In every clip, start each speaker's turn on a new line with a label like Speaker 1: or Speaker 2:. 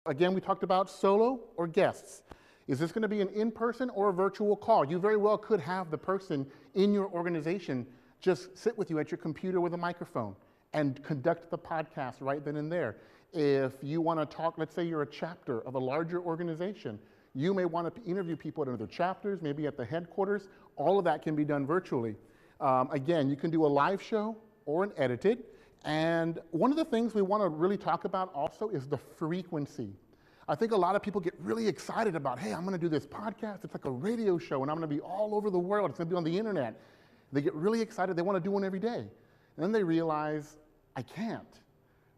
Speaker 1: Again, we talked about solo or guests. Is this going to be an in-person or a virtual call? You very well could have the person in your organization just sit with you at your computer with a microphone and conduct the podcast right then and there. If you want to talk, let's say you're a chapter of a larger organization, you may want to interview people at other chapters, maybe at the headquarters. All of that can be done virtually. Again, you can do a live show or an edited. And one of the things we want to really talk about also is the frequency. I think a lot of people get really excited about, hey, I'm going to do this podcast. It's like a radio show, and I'm going to be all over the world. It's going to be on the internet. They get really excited. They want to do one every day. And then they realize, I can't.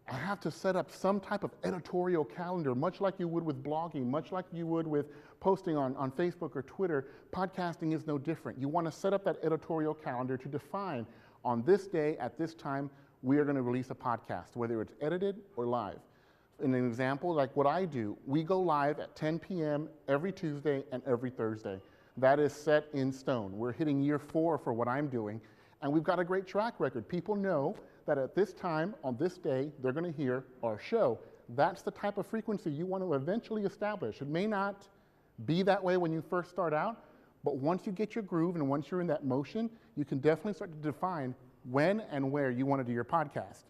Speaker 1: I have to set up some type of editorial calendar, much like you would with blogging, much like you would with posting on Facebook or Twitter. Podcasting is no different. You want to set up that editorial calendar to define, on this day, at this time, we are going to release a podcast, whether it's edited or live. In an example, like what I do, we go live at 10 p.m. every Tuesday and every Thursday. That is set in stone. We're hitting year 4 for what I'm doing, and we've got a great track record. People know that at this time, on this day, they're going to hear our show. That's the type of frequency you want to eventually establish. It may not be that way when you first start out, but once you get your groove and once you're in that motion, you can definitely start to define when and where you want to do your podcast.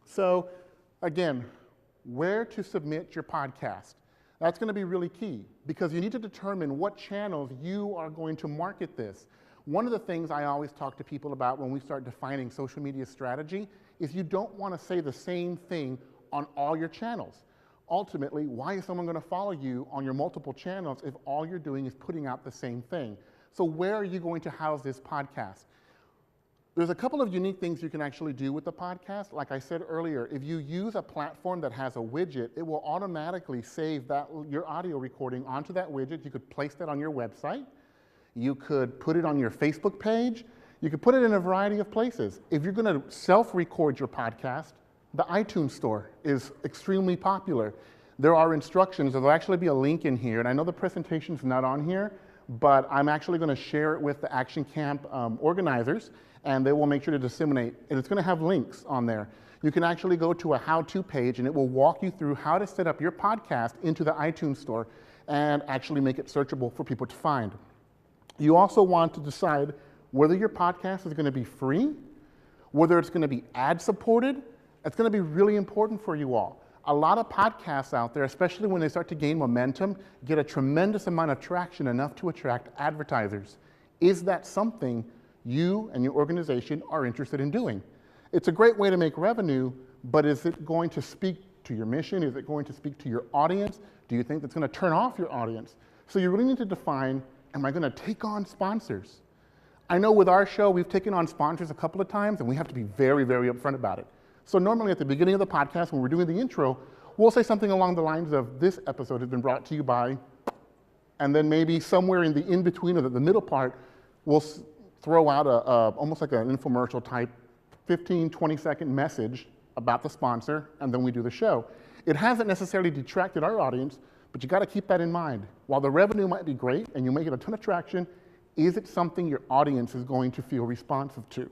Speaker 1: So again, where to submit your podcast. That's going to be really key because you need to determine what channels you are going to market this. One of the things I always talk to people about when we start defining social media strategy is you don't want to say the same thing on all your channels. Ultimately, why is someone going to follow you on your multiple channels if all you're doing is putting out the same thing? So where are you going to house this podcast? There's a couple of unique things you can actually do with the podcast. Like I said earlier, if you use a platform that has a widget, it will automatically save your audio recording onto that widget. You could place that on your website. You could put it on your Facebook page. You could put it in a variety of places. If you're going to self-record your podcast, the iTunes store is extremely popular. There are instructions. There'll actually be a link in here, and I know the presentation's not on here, but I'm actually going to share it with the Action Camp organizers, and they will make sure to disseminate. And it's going to have links on there. You can actually go to a how-to page, and it will walk you through how to set up your podcast into the iTunes store and actually make it searchable for people to find. You also want to decide whether your podcast is going to be free, whether it's going to be ad-supported. It's going to be really important for you all. A lot of podcasts out there, especially when they start to gain momentum, get a tremendous amount of traction, enough to attract advertisers. Is that something you and your organization are interested in doing? It's a great way to make revenue, but is it going to speak to your mission? Is it going to speak to your audience? Do you think that's going to turn off your audience? So you really need to define, am I going to take on sponsors? I know with our show, we've taken on sponsors a couple of times, and we have to be very, very upfront about it. So normally at the beginning of the podcast, when we're doing the intro, we'll say something along the lines of, this episode has been brought to you by, and then maybe somewhere in the in-between or the middle part, we'll throw out almost like an infomercial type 15, 20-second message about the sponsor, and then we do the show. It hasn't necessarily detracted our audience, but you got to keep that in mind. While the revenue might be great and you may get a ton of traction, is it something your audience is going to feel responsive to?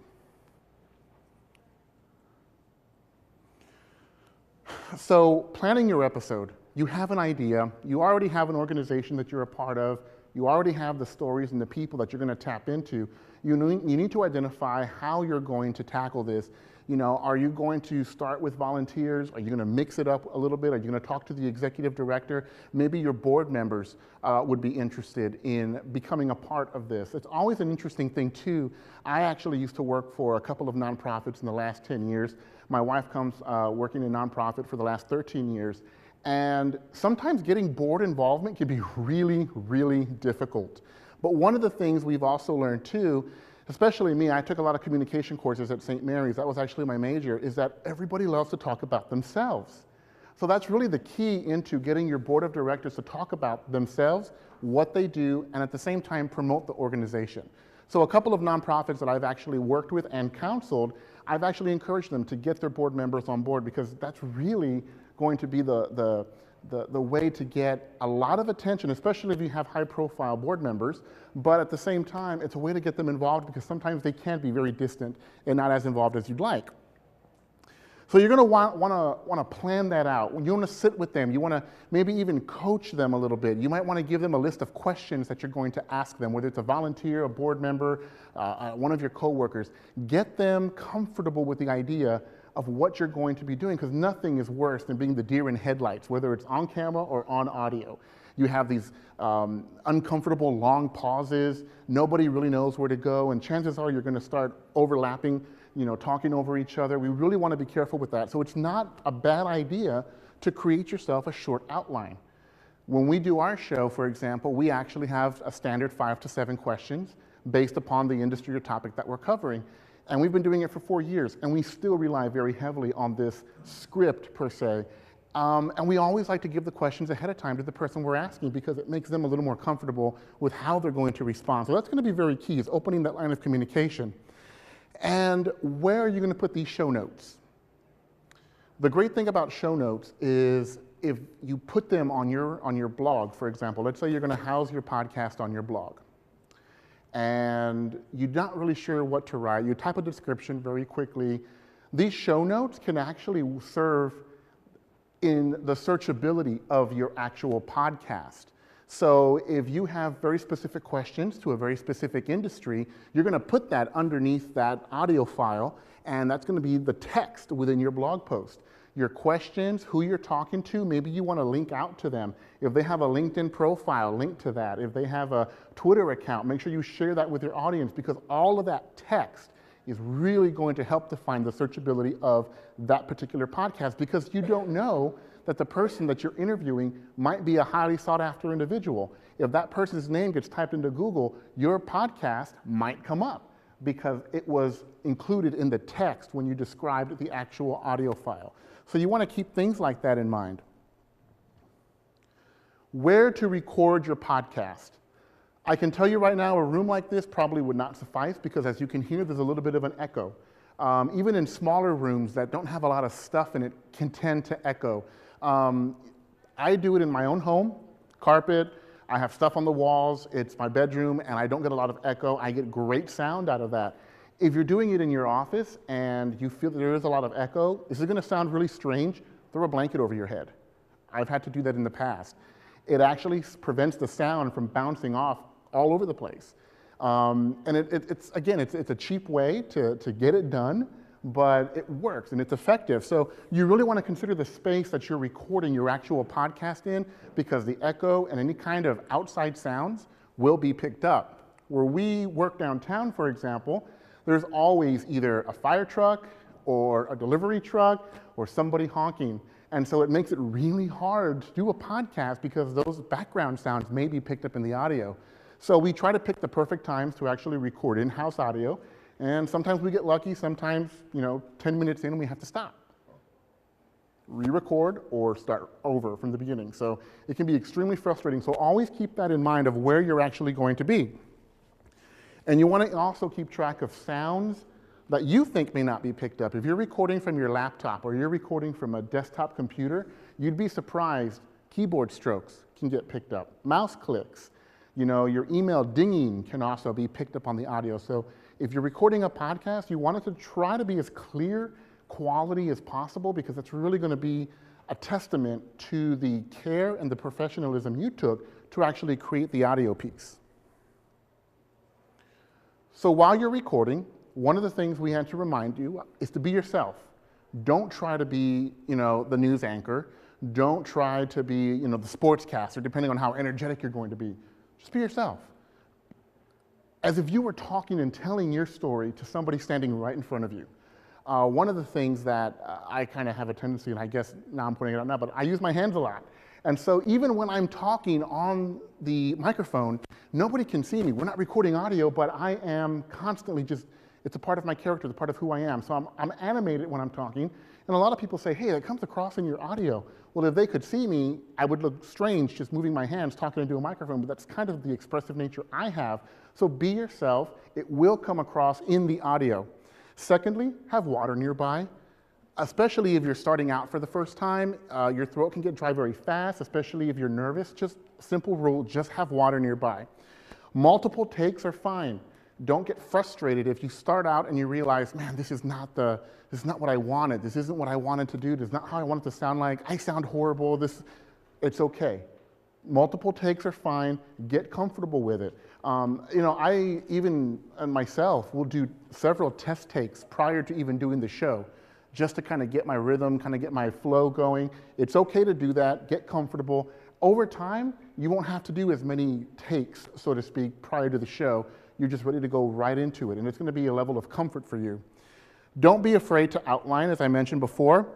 Speaker 1: So planning your episode, you have an idea, you already have an organization that you're a part of, you already have the stories and the people that you're going to tap into. You need to identify how you're going to tackle this. You know, are you going to start with volunteers? Are you going to mix it up a little bit? Are you going to talk to the executive director? Maybe your board members would be interested in becoming a part of this. It's always an interesting thing too. I actually used to work for a couple of nonprofits in the last 10 years. My wife comes working in nonprofit for the last 13 years. And sometimes getting board involvement can be really, really difficult. But one of the things we've also learned too, especially me, I took a lot of communication courses at St. Mary's, that was actually my major, is that everybody loves to talk about themselves. So that's really the key into getting your board of directors to talk about themselves, what they do, and at the same time promote the organization. So a couple of nonprofits that I've actually worked with and counseled, I've actually encouraged them to get their board members on board because that's really going to be the way to get a lot of attention, especially if you have high-profile board members, but at the same time, it's a way to get them involved because sometimes they can be very distant and not as involved as you'd like. So you're going to want to plan that out. You want to sit with them. You want to maybe even coach them a little bit. You might want to give them a list of questions that you're going to ask them, whether it's a volunteer, a board member, one of your coworkers. Get them comfortable with the idea of what you're going to be doing, because nothing is worse than being the deer in headlights, whether it's on camera or on audio. You have these uncomfortable long pauses. Nobody really knows where to go, and chances are you're going to start overlapping, talking over each other. We really want to be careful with that. So it's not a bad idea to create yourself a short outline. When we do our show, for example, we actually have a standard 5 to 7 questions based upon the industry or topic that we're covering. And we've been doing it for 4 years, and we still rely very heavily on this script, per se. And we always like to give the questions ahead of time to the person we're asking, because it makes them a little more comfortable with how they're going to respond. So that's going to be very key, is opening that line of communication. And where are you going to put these show notes? The great thing about show notes is if you put them on your blog, for example, let's say you're going to house your podcast on your blog, and you're not really sure what to write. You type a description very quickly. These show notes can actually serve in the searchability of your actual podcast. So if you have very specific questions to a very specific industry, you're going to put that underneath that audio file, and that's going to be the text within your blog post. Your questions, who you're talking to, maybe you want to link out to them. If they have a LinkedIn profile, link to that. If they have a Twitter account, make sure you share that with your audience, because all of that text is really going to help define the searchability of that particular podcast, because you don't know that the person that you're interviewing might be a highly sought after individual. If that person's name gets typed into Google, your podcast might come up because it was included in the text when you described the actual audio file. So you want to keep things like that in mind. Where to record your podcast? I can tell you right now, a room like this probably would not suffice, because as you can hear, there's a little bit of an echo. Even in smaller rooms that don't have a lot of stuff in it can tend to echo. I do it in my own home, carpet, I have stuff on the walls, it's my bedroom, and I don't get a lot of echo. I get great sound out of that. If you're doing it in your office and you feel that there is a lot of echo, this is going to sound really strange, throw a blanket over your head. I've had to do that in the past. It actually prevents the sound from bouncing off all over the place. And it's a cheap way to get it done, but it works and it's effective. So you really want to consider the space that you're recording your actual podcast in, because the echo and any kind of outside sounds will be picked up. Where we work downtown, for example, there's always either a fire truck or a delivery truck or somebody honking. And so it makes it really hard to do a podcast, because those background sounds may be picked up in the audio. So we try to pick the perfect times to actually record in-house audio. And sometimes we get lucky, sometimes, 10 minutes in we have to stop, re-record, or start over from the beginning. So it can be extremely frustrating. So always keep that in mind of where you're actually going to be. And you want to also keep track of sounds that you think may not be picked up. If you're recording from your laptop or you're recording from a desktop computer, you'd be surprised. Keyboard strokes can get picked up. Mouse clicks, your email dinging can also be picked up on the audio. So if you're recording a podcast, you want it to try to be as clear quality as possible, because it's really going to be a testament to the care and the professionalism you took to actually create the audio piece. So while you're recording, one of the things we had to remind you is to be yourself. Don't try to be, the news anchor. Don't try to be, the sportscaster, depending on how energetic you're going to be. Just be yourself. As if you were talking and telling your story to somebody standing right in front of you. One of the things that I kind of have a tendency, and I guess now I'm pointing it out now, but I use my hands a lot. And so even when I'm talking on the microphone, nobody can see me. We're not recording audio, but I am constantly it's a part of my character, it's a part of who I am. So I'm animated when I'm talking. And a lot of people say, hey, that comes across in your audio. Well, if they could see me, I would look strange just moving my hands, talking into a microphone, but that's kind of the expressive nature I have. So be yourself. It will come across in the audio. Secondly, have water nearby. Especially if you're starting out for the first time, your throat can get dry very fast, especially if you're nervous. Just simple rule, just have water nearby. Multiple takes are fine. Don't get frustrated if you start out and you realize, man, this is not what I wanted. This isn't what I wanted to do. This is not how I want it to sound like. I sound horrible. It's okay. Multiple takes are fine. Get comfortable with it. I even myself will do several test takes prior to even doing the show, just to kind of get my rhythm, kind of get my flow going. It's okay to do that. Get comfortable. Over time, you won't have to do as many takes, so to speak, prior to the show. You're just ready to go right into it, and it's going to be a level of comfort for you. Don't be afraid to outline, as I mentioned before.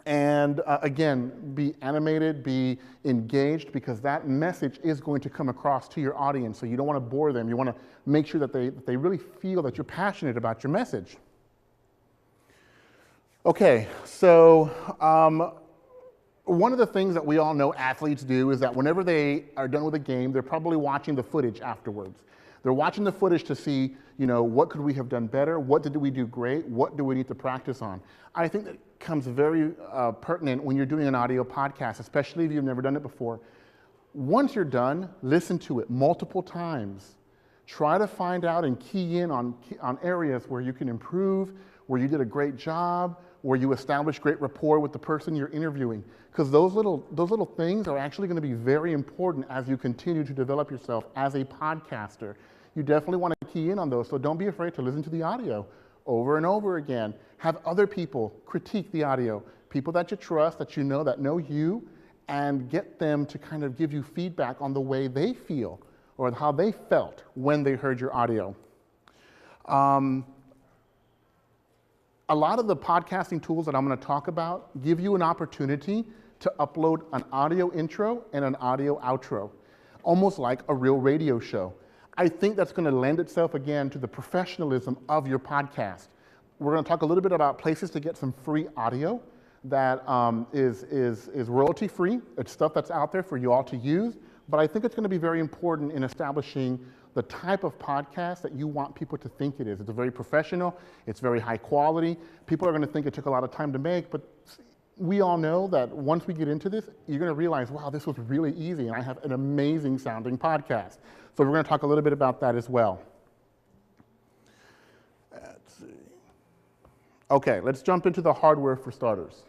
Speaker 1: And again, be animated, be engaged, because that message is going to come across to your audience. So you don't want to bore them. You want to make sure that they really feel that you're passionate about your message. Okay, so one of the things that we all know athletes do is that whenever they are done with a game, they're probably watching the footage afterwards. They're watching the footage to see, what could we have done better? What did we do great? What do we need to practice on? I think that comes very pertinent when you're doing an audio podcast, especially if you've never done it before. Once you're done, listen to it multiple times. Try to find out and key in on areas where you can improve, where you did a great job, where you establish great rapport with the person you're interviewing. Because those little things are actually going to be very important as you continue to develop yourself as a podcaster. You definitely want to key in on those, so don't be afraid to listen to the audio over and over again. Have other people critique the audio, people that you trust, that know you, and get them to kind of give you feedback on the way they feel or how they felt when they heard your audio. A lot of the podcasting tools that I'm going to talk about give you an opportunity to upload an audio intro and an audio outro, almost like a real radio show. I think that's going to lend itself again to the professionalism of your podcast. We're going to talk a little bit about places to get some free audio that is royalty free. It's stuff that's out there for you all to use, but I think it's going to be very important in establishing the type of podcast that you want people to think it is. It's very professional, it's very high quality. People are going to think it took a lot of time to make, but we all know that once we get into this, you're going to realize, wow, this was really easy, and I have an amazing sounding podcast. So we're going to talk a little bit about that as well. Let's see. Okay, let's jump into the hardware for starters.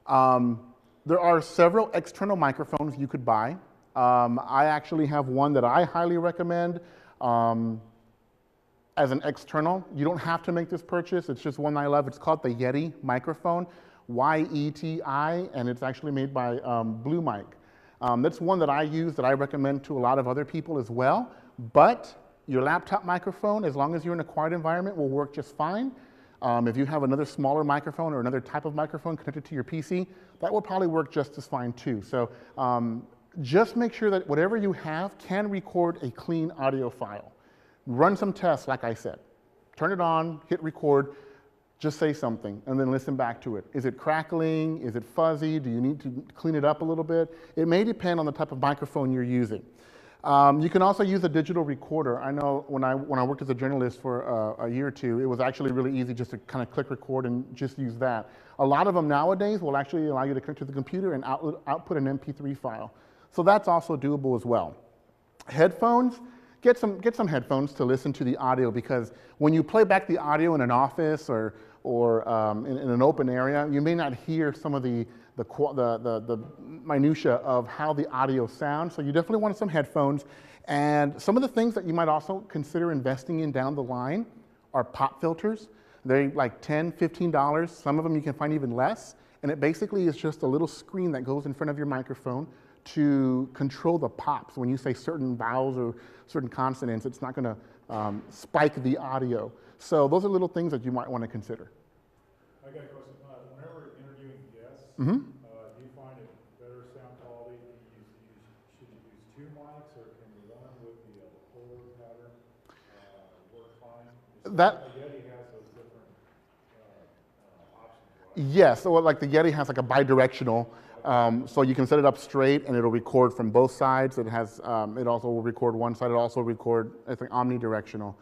Speaker 1: There are several external microphones you could buy. I actually have one that I highly recommend as an external. You don't have to make this purchase. It's just one I love. It's called the Yeti microphone, Y-E-T-I, and it's actually made by Blue Mic. That's one that I use that I recommend to a lot of other people as well. But your laptop microphone, as long as you're in a quiet environment, will work just fine. If you have another smaller microphone or another type of microphone connected to your PC, that will probably work just as fine too. So just make sure that whatever you have can record a clean audio file. Run some tests, like I said. Turn it on, hit record, just say something, and then listen back to it. Is it crackling? Is it fuzzy? Do you need to clean it up a little bit? It may depend on the type of microphone you're using. You can also use a digital recorder. I know when I worked as a journalist for a year or two, it was actually really easy just to kind of click record and just use that. A lot of them nowadays will actually allow you to connect to the computer and output an MP3 file. So that's also doable as well. Headphones, get some headphones to listen to the audio, because when you play back the audio in an office or in an open area, you may not hear some of the minutia of how the audio sounds. So you definitely want some headphones. And some of the things that you might also consider investing in down the line are pop filters. They're like $10, $15. Some of them you can find even less. And it basically is just a little screen that goes in front of your microphone to control the pops. When you say certain vowels or certain consonants, it's not going to spike the audio. So those are little things that you might want to consider.
Speaker 2: I got a question. Whenever interviewing guests, do you find it better sound quality? Should you use two mics, or can the one with the polar pattern work fine? The Yeti has those different options, right?
Speaker 1: Yes, so like the Yeti has like a bidirectional. So you can set it up straight and it'll record from both sides. It has, it also will record one side. It also record, I think, omnidirectional.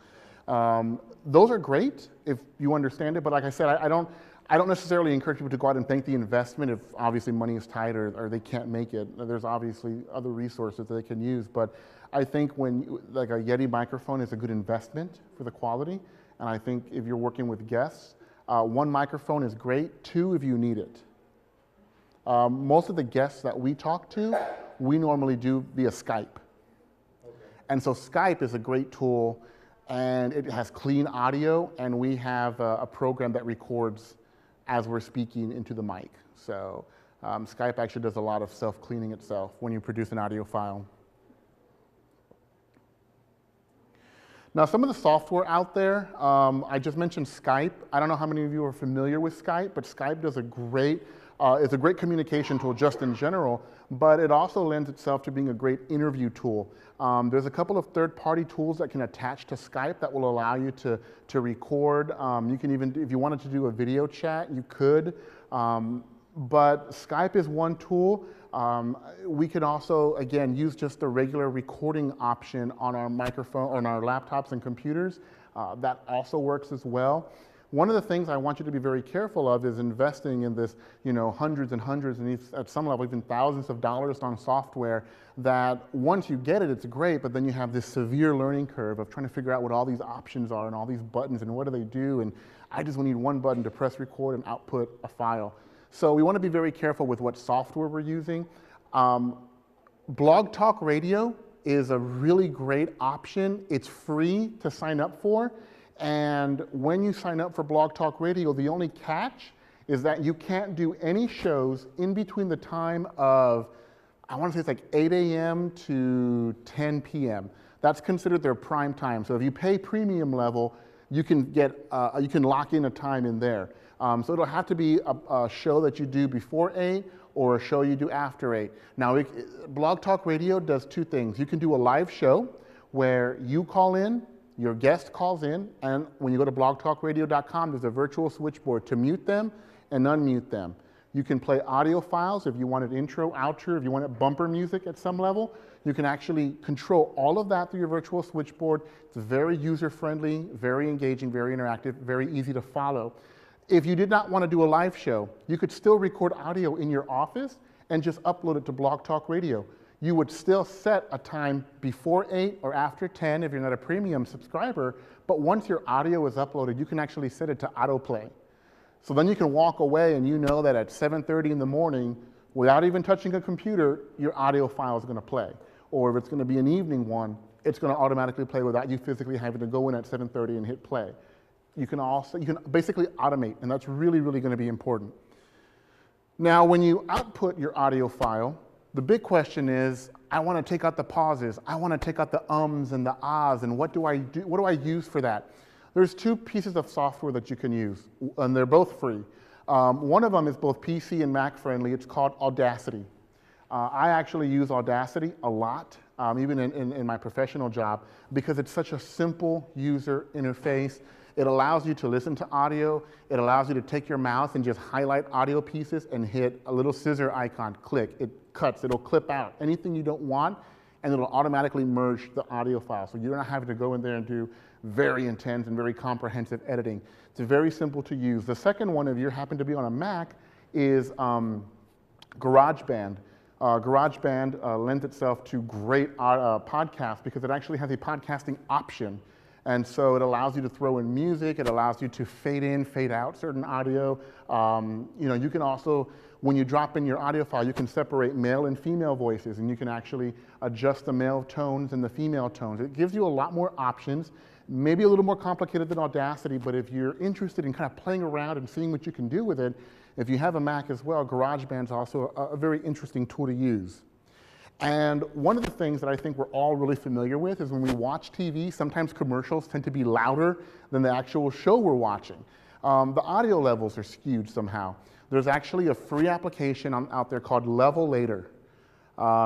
Speaker 1: Those are great if you understand it, but like I said, I don't necessarily encourage people to go out and bank the investment if obviously money is tight or they can't make it. There's obviously other resources that they can use, but I think like a Yeti microphone is a good investment for the quality, and I think if you're working with guests, one microphone is great, two if you need it. Most of the guests that we talk to, we normally do via Skype. Okay. And so Skype is a great tool, and it has clean audio, and we have a program that records as we're speaking into the mic. So Skype actually does a lot of self-cleaning itself when you produce an audio file. Now, some of the software out there, I just mentioned Skype. I don't know how many of you are familiar with Skype, but Skype does it's a great communication tool just in general, but it also lends itself to being a great interview tool. There's a couple of third-party tools that can attach to Skype that will allow you to record. You can even, if you wanted to do a video chat, you could. But Skype is one tool. We can also, again, use just the regular recording option on our microphone, on our laptops and computers. That also works as well. One of the things I want you to be very careful of is investing in this, hundreds and hundreds, and at some level even thousands of dollars on software that once you get it, it's great, but then you have this severe learning curve of trying to figure out what all these options are and all these buttons and what do they do, and I just need one button to press record and output a file. So we want to be very careful with what software we're using. Blog Talk Radio is a really great option. It's free to sign up for. And when you sign up for Blog Talk Radio, the only catch is that you can't do any shows in between the time of, I want to say it's like 8 a.m. to 10 p.m. That's considered their prime time. So if you pay premium level, you can lock in a time in there. So it'll have to be a show that you do before 8 or a show you do after 8. Now, Blog Talk Radio does two things. You can do a live show where you call in, your guest calls in, and when you go to blogtalkradio.com, there's a virtual switchboard to mute them and unmute them. You can play audio files if you wanted intro, outro, if you wanted bumper music at some level. You can actually control all of that through your virtual switchboard. It's very user-friendly, very engaging, very interactive, very easy to follow. If you did not want to do a live show, you could still record audio in your office and just upload it to Blog Talk Radio. You would still set a time before 8 or after 10 if you're not a premium subscriber, but once your audio is uploaded, you can actually set it to autoplay. So then you can walk away and you know that at 7:30 in the morning, without even touching a computer, your audio file is going to play. Or if it's going to be an evening one, it's going to automatically play without you physically having to go in at 7:30 and hit play. You can basically automate, and that's really, really going to be important. Now, when you output your audio file, the big question is, I want to take out the pauses. I want to take out the ums and the ahs, and what do I do? What do I use for that? There's two pieces of software that you can use, and they're both free. One of them is both PC and Mac friendly. It's called Audacity. I actually use Audacity a lot, even in my professional job, because it's such a simple user interface. It allows you to listen to audio. It allows you to take your mouse and just highlight audio pieces and hit a little scissor icon, click. It cuts, it'll clip out anything you don't want, and it'll automatically merge the audio file. So you're not having to go in there and do very intense and very comprehensive editing. It's very simple to use. The second one, if you happen to be on a Mac, is GarageBand. GarageBand lends itself to great podcasts because it actually has a podcasting option. And so it allows you to throw in music, it allows you to fade in, fade out certain audio. You can also, when you drop in your audio file, you can separate male and female voices, and you can actually adjust the male tones and the female tones. It gives you a lot more options, maybe a little more complicated than Audacity, but if you're interested in kind of playing around and seeing what you can do with it, if you have a Mac as well, GarageBand's also a very interesting tool to use. And one of the things that I think we're all really familiar with is when we watch TV, sometimes commercials tend to be louder than the actual show we're watching. The audio levels are skewed somehow. There's actually a free application out there called Levelator.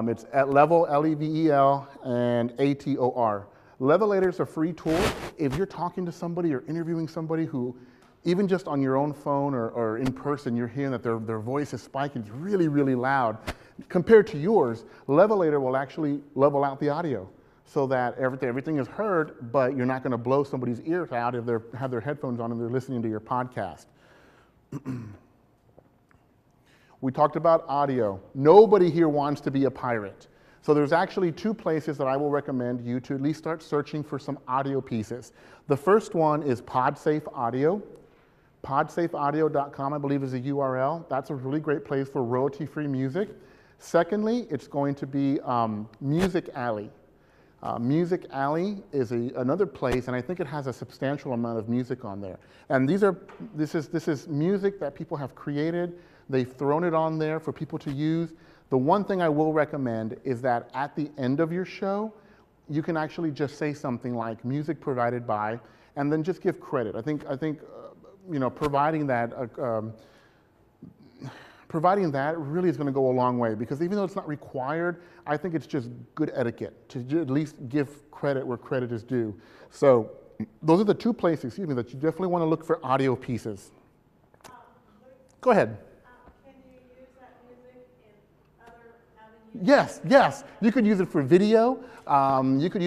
Speaker 1: It's at Level, L-E-V-E-L, and A-T-O-R. Levelator is a free tool. If you're talking to somebody or interviewing somebody who, even just on your own phone or in person, you're hearing that their voice is spiking, it's really, really loud. Compared to yours, Levelator will actually level out the audio so that everything is heard, but you're not going to blow somebody's ears out if they have their headphones on and they're listening to your podcast. We talked about audio. Nobody here wants to be a pirate. So there's actually two places that I will recommend you to at least start searching for some audio pieces. The first one is PodSafe Audio. PodSafeAudio.com, I believe, is a URL. That's a really great place for royalty-free music. Secondly, it's going to be Music Alley. Music Alley is another place, and I think it has a substantial amount of music on there. And this is music that people have created. They've thrown it on there for people to use. The one thing I will recommend is that at the end of your show, you can actually just say something like "music provided by," and then just give credit. I think you know, providing that really is going to go a long way, because even though it's not required, I think it's just good etiquette to at least give credit where credit is due. So those are the two places, excuse me, that you definitely want to look for audio pieces. Go ahead.
Speaker 3: Can you use that music in other avenues?
Speaker 1: Yes, yes. You could use it for video. You could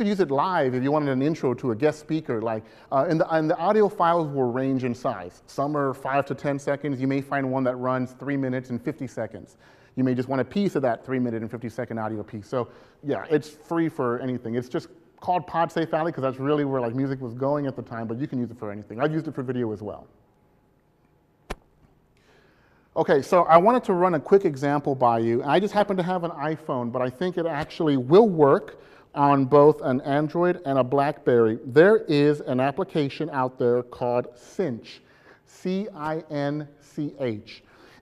Speaker 1: use it live if you wanted an intro to a guest speaker. Like, and the audio files will range in size. Some are 5 to 10 seconds. You may find one that runs 3 minutes and 50 seconds. You may just want a piece of that 3-minute and 50-second audio piece. So yeah, it's free for anything. It's just called PodSafe Alley because that's really where like music was going at the time, but you can use it for anything. I've used it for video as well. Okay, so I wanted to run a quick example by you. I just happen to have an iPhone, but I think it actually will work on both an Android and a BlackBerry. There is an application out there called Cinch, C-I-N-C-H.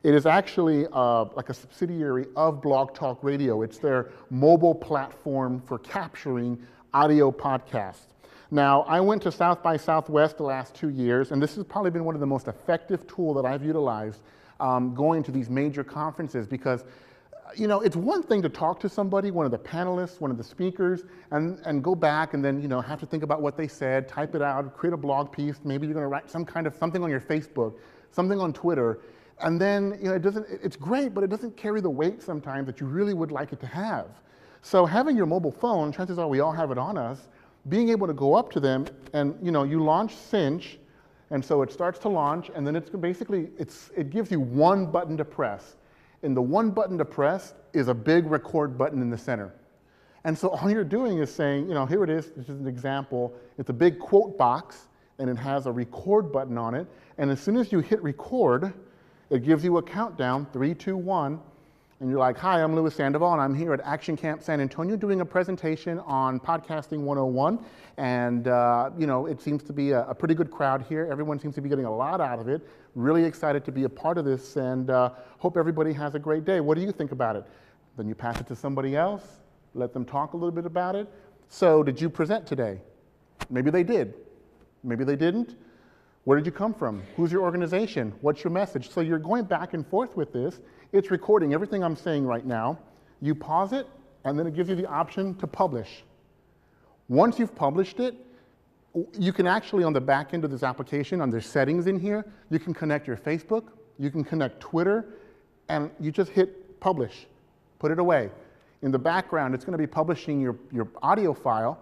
Speaker 1: It is actually like a subsidiary of Blog Talk Radio. It's their mobile platform for capturing audio podcasts. Now, I went to South by Southwest the last 2 years, and this has probably been one of the most effective tools that I've utilized going to these major conferences, because you know, it's one thing to talk to somebody, one of the panelists, one of the speakers, and go back and then, you know, have to think about what they said, type it out, create a blog piece. Maybe you're going to write something on your Facebook, something on Twitter, and then, you know, it's great, but it doesn't carry the weight sometimes that you really would like it to have. So having your mobile phone, chances are we all have it on us, being able to go up to them and, you know, you launch Cinch, and so it starts to launch, and then it's basically, it gives you one button to press. And the one button to press is a big record button in the center. And so all you're doing is saying, you know, here it is, this is an example. It's a big quote box, and it has a record button on it. And as soon as you hit record, it gives you a countdown, 3, 2, 1. And you're like, hi, I'm Louis Sandoval, and I'm here at Action Camp San Antonio doing a presentation on Podcasting 101. And, you know, it seems to be a pretty good crowd here. Everyone seems to be getting a lot out of it. Really excited to be a part of this, and hope everybody has a great day. What do you think about it? Then you pass it to somebody else, let them talk a little bit about it. So did you present today? Maybe they did. Maybe they didn't. Where did you come from? Who's your organization? What's your message? So you're going back and forth with this. It's recording everything I'm saying right now. You pause it, and then it gives you the option to publish. Once you've published it, you can actually, on the back end of this application, under settings in here, you can connect your Facebook, you can connect Twitter, and you just hit publish, put it away. In the background, it's going to be publishing your audio file,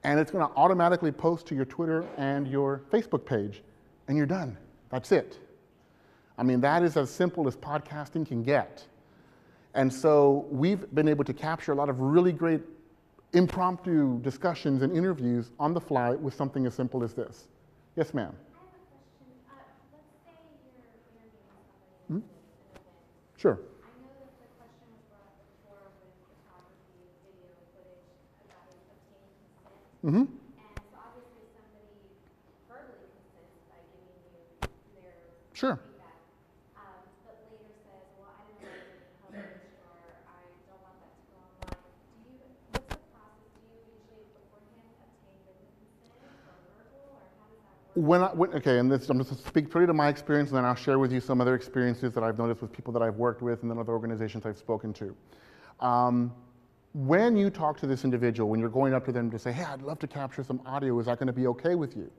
Speaker 1: and it's going to automatically post to your Twitter and your Facebook page, and you're done. That's it. I mean, that is as simple as podcasting can get. And so we've been able to capture a lot of really great impromptu discussions and interviews on the fly with something as simple as this. Yes, ma'am.
Speaker 4: I have a question. Let's say you're interviewing somebody in an event.
Speaker 1: Sure.
Speaker 4: I know that the question was brought up before with photography, video footage, about obtaining consent. And so obviously somebody verbally consents by giving you their
Speaker 1: Sure.
Speaker 4: feedback, but later says, well, I didn't know it was being published, or I don't want that to go online. What's the process? Do you usually beforehand obtain written consent or verbal, or how does that work?
Speaker 1: Okay, and I'm just going to speak purely to my experience, and then I'll share with you some other experiences that I've noticed with people that I've worked with and then other organizations I've spoken to. When you talk to this individual, when you're going up to them to say, hey, I'd love to capture some audio, is that going to be okay with you?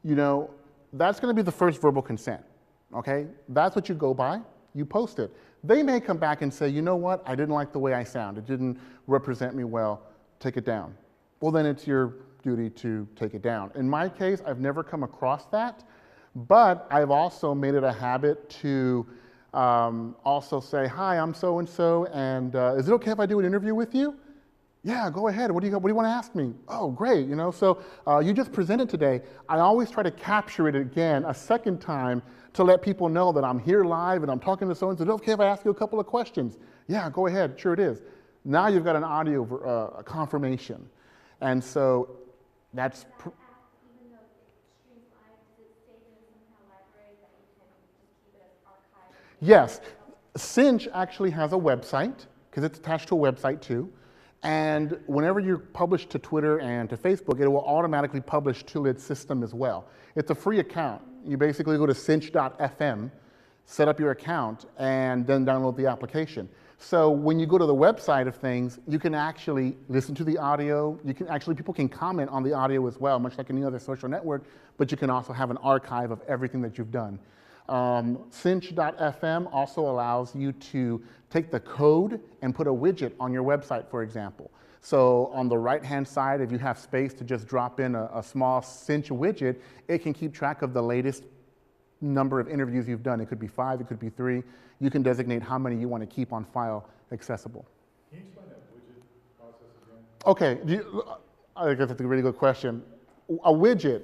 Speaker 1: You know, that's going to be the first verbal consent, okay? That's what you go by. You post it. They may come back and say, you know what, I didn't like the way I sound. It didn't represent me well. Take it down. Well, then it's your duty to take it down. In my case, I've never come across that, But I've also made it a habit to also say, hi, I'm so-and-so, and is it okay if I do an interview with you? Yeah, go ahead. What do you want to ask me? Oh, great. So you just presented today. I always try to capture it again a second time to let people know that I'm here live and I'm talking to so-and-so. Is it okay if I ask you a couple of questions? Yeah, go ahead. Sure it is. Now you've got an audio confirmation. And so that's...
Speaker 4: That app, even though it streams live, does it save it in some kind of library that you can just keep it as archived?
Speaker 1: Yes. Cinch actually has a website, because it's attached to a website too. And whenever you publish to Twitter and to Facebook, it will automatically publish to its system as well. It's a free account. You basically go to cinch.fm, set up your account, and then download the application. So when you go to the website of things, you can actually listen to the audio. People can comment on the audio as well, much like any other social network, but you can also have an archive of everything that you've done. Cinch.fm also allows you to take the code and put a widget on your website, for example. So on the right-hand side, if you have space to just drop in a small Cinch widget, it can keep track of the latest number of interviews you've done. It could be 5, it could be 3. You can designate how many you want to keep on file accessible.
Speaker 2: Can you explain that widget process again?
Speaker 1: Okay, I guess that's a really good question. A widget.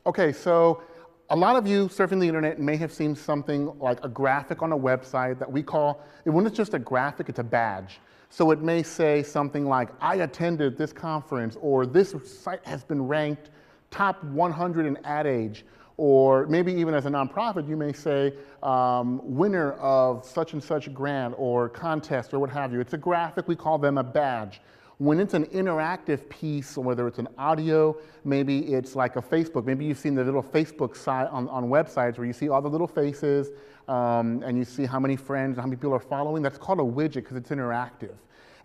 Speaker 1: Okay, so a lot of you surfing the internet may have seen something like a graphic on a website that we call, when it's just a graphic, it's a badge. So it may say something like, I attended this conference, or this site has been ranked top 100 in Ad Age, or maybe even as a nonprofit, you may say, winner of such and such grant or contest or what have you. It's a graphic, we call them a badge. When it's an interactive piece, or whether it's an audio, maybe it's like a Facebook. Maybe you've seen the little Facebook site on websites where you see all the little faces and you see how many friends, how many people are following. That's called a widget because it's interactive.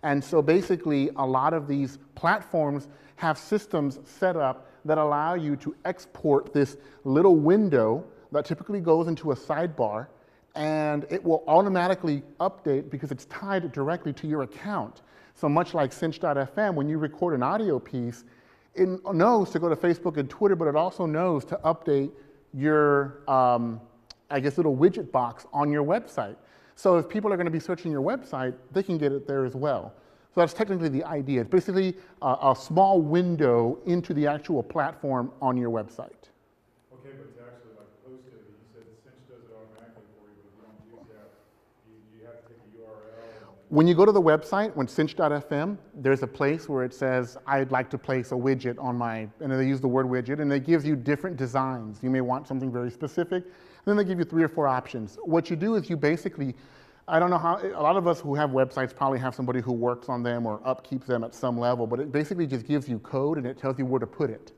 Speaker 1: And so basically, a lot of these platforms have systems set up that allow you to export this little window that typically goes into a sidebar, and it will automatically update because it's tied directly to your account. So much like Cinch.fm, when you record an audio piece, it knows to go to Facebook and Twitter, but it also knows to update your, little widget box on your website. So if people are going to be searching your website, they can get it there as well. So that's technically the idea. It's basically a small window into the actual platform on your website.
Speaker 2: Okay, but to actually post it, you said Cinch does it automatically for you, but you don't use that. You have to take a URL.
Speaker 1: When you go to the website, when Cinch.fm, there's a place where it says, I'd like to place a widget on my, and they use the word widget, and it gives you different designs. You may want something very specific, and then they give you 3 or 4 options. What you do is you basically, I don't know how, a lot of us who have websites probably have somebody who works on them or upkeeps them at some level, but it basically just gives you code and it tells you where to put it.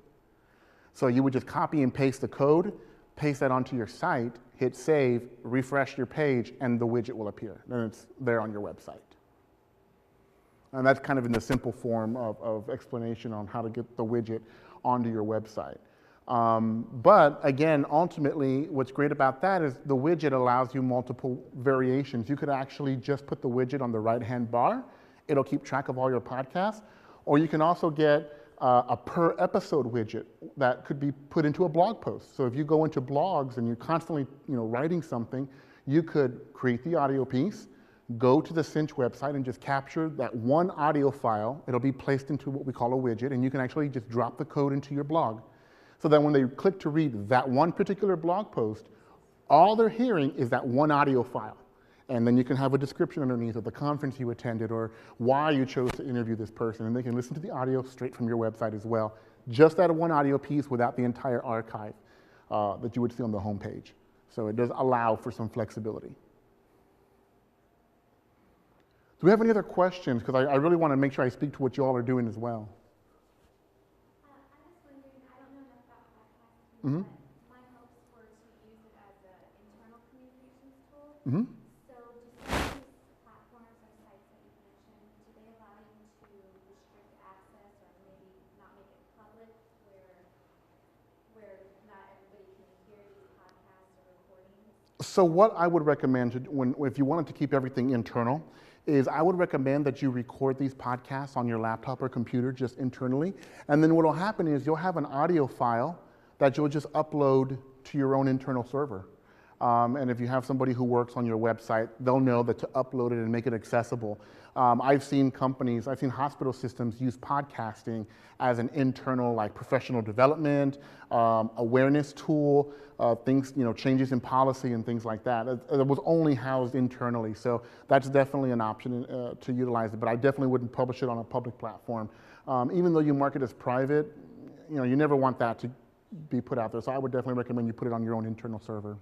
Speaker 1: So you would just copy and paste the code, paste that onto your site, hit save, refresh your page, and the widget will appear. Then it's there on your website. And that's kind of in the simple form of explanation on how to get the widget onto your website. But again, ultimately, what's great about that is the widget allows you multiple variations. You could actually just put the widget on the right-hand bar. It'll keep track of all your podcasts. Or you can also get a per episode widget that could be put into a blog post. So if you go into blogs and you're constantly writing something, you could create the audio piece, go to the Cinch website and just capture that one audio file. It'll be placed into what we call a widget, and you can actually just drop the code into your blog. So that when they click to read that one particular blog post, all they're hearing is that one audio file. And then you can have a description underneath of the conference you attended or why you chose to interview this person. And they can listen to the audio straight from your website as well. Just that one audio piece without the entire archive that you would see on the homepage. So it does allow for some flexibility. Do we have any other questions? Because I really want to make sure I speak to what you all are doing as well.
Speaker 4: I'm just wondering, I don't know enough about podcasting,
Speaker 1: Mm-hmm.
Speaker 4: but my hopes were to use it as an internal communications tool.
Speaker 1: Mm-hmm.
Speaker 4: So do some of these platforms or sites that you mentioned, do they allow you to restrict access or maybe not make it public where not everybody can hear these podcasts or recordings?
Speaker 1: So what I would recommend if you wanted to keep everything internal is I would recommend that you record these podcasts on your laptop or computer just internally. And then what will happen is you'll have an audio file that you'll just upload to your own internal server. And if you have somebody who works on your website, they'll know that to upload it and make it accessible. I've seen hospital systems use podcasting as an internal, like, professional development, awareness tool, things, changes in policy and things like that. It was only housed internally, so that's definitely an option to utilize it, but I definitely wouldn't publish it on a public platform. Even though you market as private, you never want that to be put out there, so I would definitely recommend you put it on your own internal server.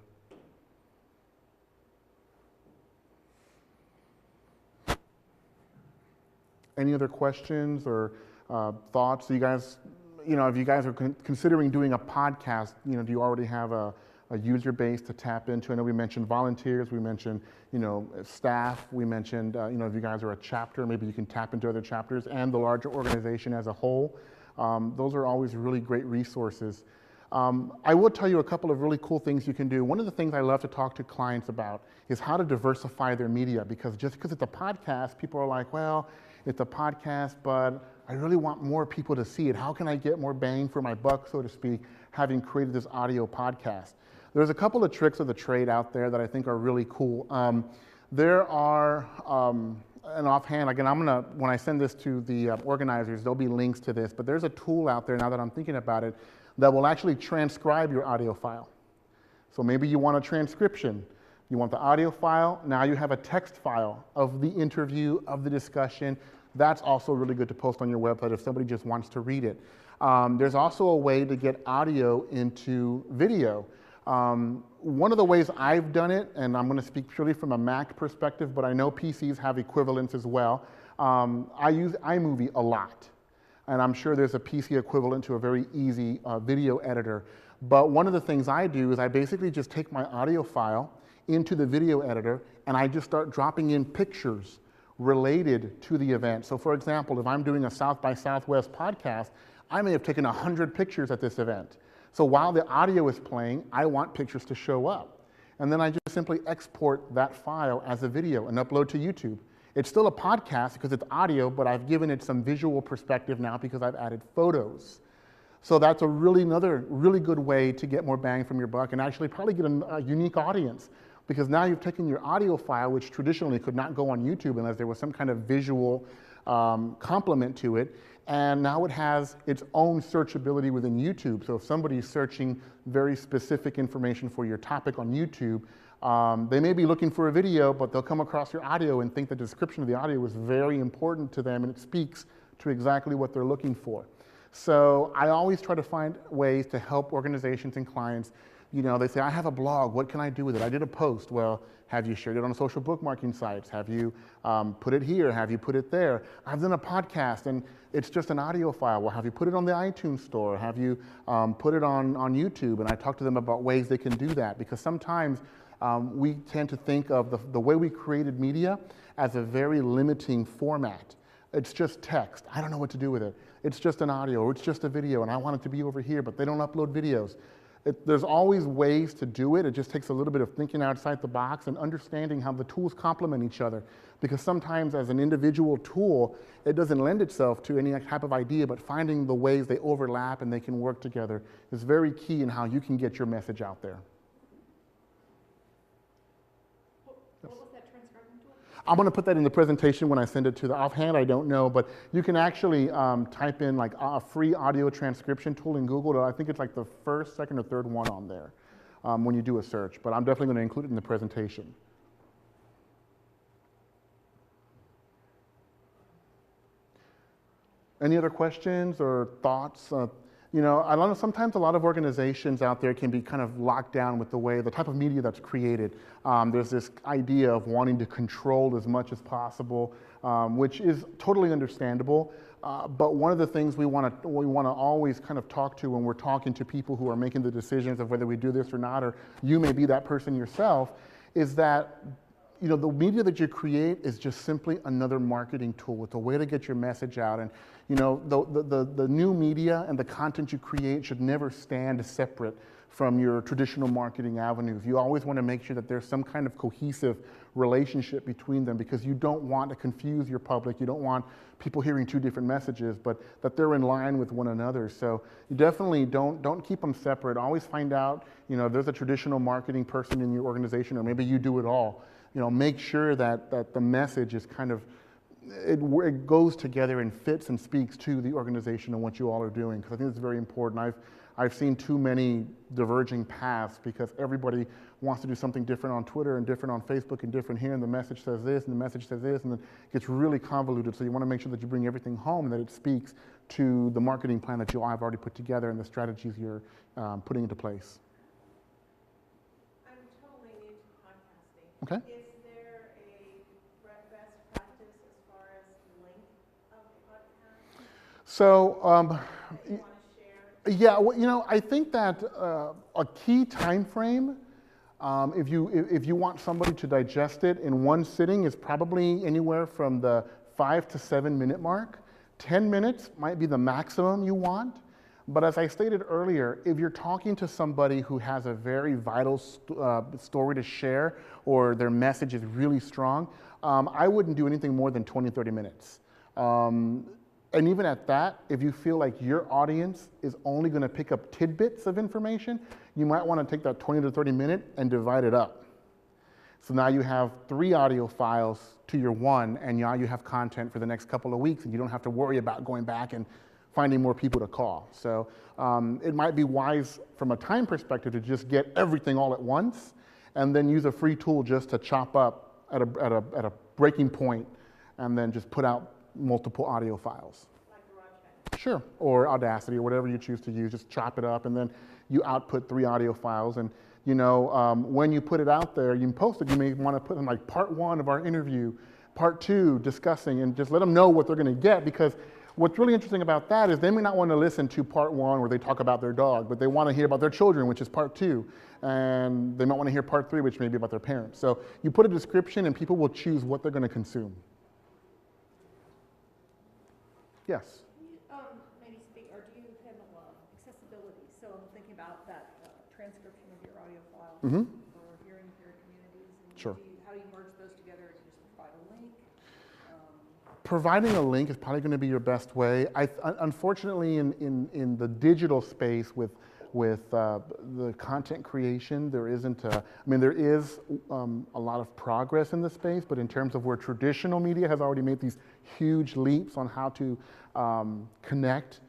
Speaker 1: Any other questions or thoughts? So you guys, if you guys are considering doing a podcast, do you already have a user base to tap into? I know we mentioned volunteers, we mentioned, staff, we mentioned, if you guys are a chapter, maybe you can tap into other chapters and the larger organization as a whole. Those are always really great resources. I will tell you a couple of really cool things you can do. One of the things I love to talk to clients about is how to diversify their media, because just because it's a podcast, people are like, well, it's a podcast, but I really want more people to see it. How can I get more bang for my buck, so to speak, having created this audio podcast? There's a couple of tricks of the trade out there that I think are really cool. There are, and offhand, again, when I send this to the organizers, there'll be links to this, but there's a tool out there, now that I'm thinking about it, that will actually transcribe your audio file. So maybe you want a transcription. You want the audio file, now you have a text file of the interview, of the discussion. That's also really good to post on your website if somebody just wants to read it. There's also a way to get audio into video. One of the ways I've done it, and I'm going to speak purely from a Mac perspective, but I know PCs have equivalents as well. I use iMovie a lot, and I'm sure there's a PC equivalent to a very easy video editor. But one of the things I do is I basically just take my audio file into the video editor, and I just start dropping in pictures related to the event. So for example, if I'm doing a South by Southwest podcast, I may have taken 100 pictures at this event. So while the audio is playing, I want pictures to show up. And then I just simply export that file as a video and upload to YouTube. It's still a podcast because it's audio, but I've given it some visual perspective now because I've added photos. So that's another really good way to get more bang from your buck and actually probably get a unique audience. Because now you've taken your audio file, which traditionally could not go on YouTube unless there was some kind of visual complement to it, and now it has its own searchability within YouTube. So if somebody's searching very specific information for your topic on YouTube, they may be looking for a video, but they'll come across your audio and think the description of the audio is very important to them and it speaks to exactly what they're looking for. So I always try to find ways to help organizations and clients. They say, I have a blog, what can I do with it? I did a post. Well, have you shared it on social bookmarking sites? Have you put it here? Have you put it there? I've done a podcast and it's just an audio file. Well, have you put it on the iTunes store? Have you put it on YouTube? And I talk to them about ways they can do that, because sometimes we tend to think of the way we created media as a very limiting format. It's just text. I don't know what to do with it. It's just an audio, or it's just a video, and I want it to be over here, but they don't upload videos. There's always ways to do it. It just takes a little bit of thinking outside the box and understanding how the tools complement each other. Because sometimes as an individual tool, it doesn't lend itself to any type of idea, but finding the ways they overlap and they can work together is very key in how you can get your message out there.
Speaker 3: What was that transcribing tool?
Speaker 1: I'm going to put that in the presentation when I send it to the offhand. I don't know, but you can actually type in like a free audio transcription tool in Google. I think it's like the first, second, or third one on there when you do a search. But I'm definitely going to include it in the presentation. Any other questions or thoughts? Sometimes a lot of organizations out there can be kind of locked down with the type of media that's created. There's this idea of wanting to control as much as possible, which is totally understandable. But one of the things we want to always kind of talk to when we're talking to people who are making the decisions of whether we do this or not, or you may be that person yourself, is that the media that you create is just simply another marketing tool. It's a way to get your message out. And the new media and the content you create should never stand separate from your traditional marketing avenues. You always want to make sure that there's some kind of cohesive relationship between them, because you don't want to confuse your public. You don't want people hearing two different messages, but that they're in line with one another. So you definitely don't keep them separate. Always find out, if there's a traditional marketing person in your organization, or maybe you do it all. Make sure that the message is kind of, it goes together and fits and speaks to the organization and what you all are doing, because I think it's very important. I've seen too many diverging paths because everybody wants to do something different on Twitter and different on Facebook and different here, and the message says this and the message says this, and then it gets really convoluted. So you want to make sure that you bring everything home and that it speaks to the marketing plan that you all have already put together and the strategies you're putting into place.
Speaker 3: I'm totally new to podcasting.
Speaker 1: Okay.
Speaker 3: Is there a best practice as far as length of podcast
Speaker 1: So,
Speaker 3: that you want to share?
Speaker 1: yeah, well, I think that a key time frame, if you want somebody to digest it in one sitting, is probably anywhere from the 5 to 7 minute mark. 10 minutes might be the maximum you want. But as I stated earlier, if you're talking to somebody who has a very vital story to share, or their message is really strong, I wouldn't do anything more than 20, 30 minutes. And even at that, if you feel like your audience is only going to pick up tidbits of information, you might want to take that 20 to 30 minute and divide it up. So now you have 3 audio files to your 1, and now you have content for the next couple of weeks, and you don't have to worry about going back and finding more people to call. So it might be wise from a time perspective to just get everything all at once, and then use a free tool just to chop up at a breaking point, and then just put out multiple audio files.
Speaker 3: Like GarageBand?
Speaker 1: Sure, or Audacity, or whatever you choose to use. Just chop it up, and then you output 3 audio files. And when you put it out there, you post it, you may want to put in like part 1 of our interview, part 2 discussing, and just let them know what they're going to get, because what's really interesting about that is they may not want to listen to part 1 where they talk about their dog, but they want to hear about their children, which is part 2. And they might want to hear part 3, which may be about their parents. So you put a description, and people will choose what they're going to consume. Yes?
Speaker 5: Maybe speak, or do you handle accessibility? So I'm thinking about that transcription of your audio file for hearing impaired communities. And
Speaker 1: Sure.
Speaker 5: how do you merge those together? Do you just provide a link?
Speaker 1: Providing a link is probably going to be your best way. Unfortunately, in the digital space with the content creation, there isn't there is a lot of progress in the space, but in terms of where traditional media has already made these huge leaps on how to connect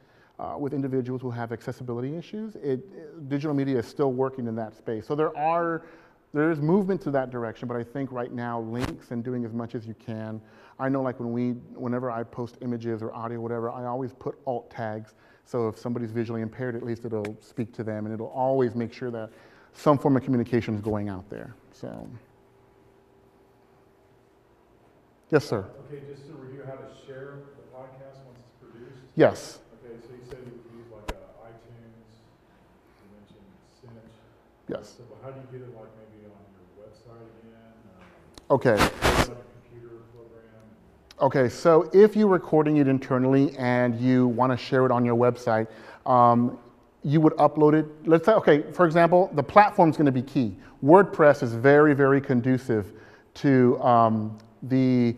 Speaker 1: with individuals who have accessibility issues, digital media is still working in that space. So there is movement to that direction, but I think right now links and doing as much as you can. I know, like whenever I post images or audio, whatever, I always put alt tags. So if somebody's visually impaired, at least it'll speak to them, and it'll always make sure that some form of communication is going out there. So, yes, sir.
Speaker 2: Okay, just to review how to share the podcast once it's produced.
Speaker 1: Yes.
Speaker 2: Okay, so you said you would use like iTunes, you mentioned Cinch.
Speaker 1: Yes.
Speaker 2: So how do you get it, like maybe on your website again?
Speaker 1: Okay.
Speaker 2: Like a computer program?
Speaker 1: Okay, so if you're recording it internally and you want to share it on your website, you would upload it. Let's say, okay, for example, the platform's going to be key. WordPress is very, very conducive to the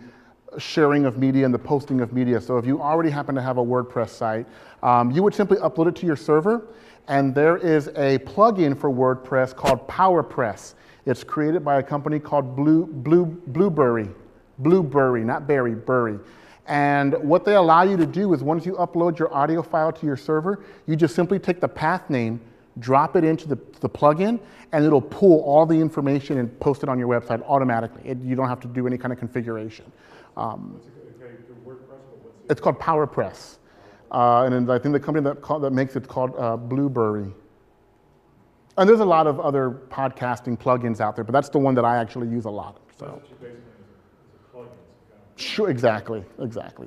Speaker 1: sharing of media and the posting of media. So if you already happen to have a WordPress site, you would simply upload it to your server, and there is a plugin for WordPress called PowerPress. It's created by a company called Blueberry, not Berry, Burry. And what they allow you to do is once you upload your audio file to your server, you just simply take the path name, drop it into the plugin, and it'll pull all the information and post it on your website automatically. You don't have to do any kind of configuration. It's called PowerPress. And then I think the company that makes it's called Blueberry. And there's a lot of other podcasting plugins out there, but that's the one that I actually use a lot. So.
Speaker 2: That's what you basically is a plugin.
Speaker 1: Sure, exactly.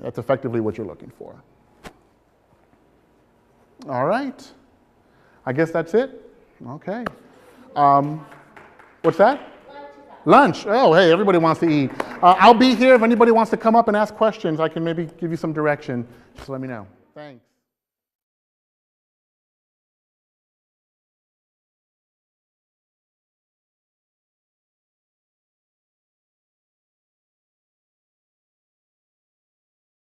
Speaker 1: That's effectively what you're looking for. All right. I guess that's it. Okay. What's that? Lunch. Oh, hey, everybody wants to eat. I'll be here if anybody wants to come up and ask questions. I can maybe give you some direction. Just let me know. Thanks.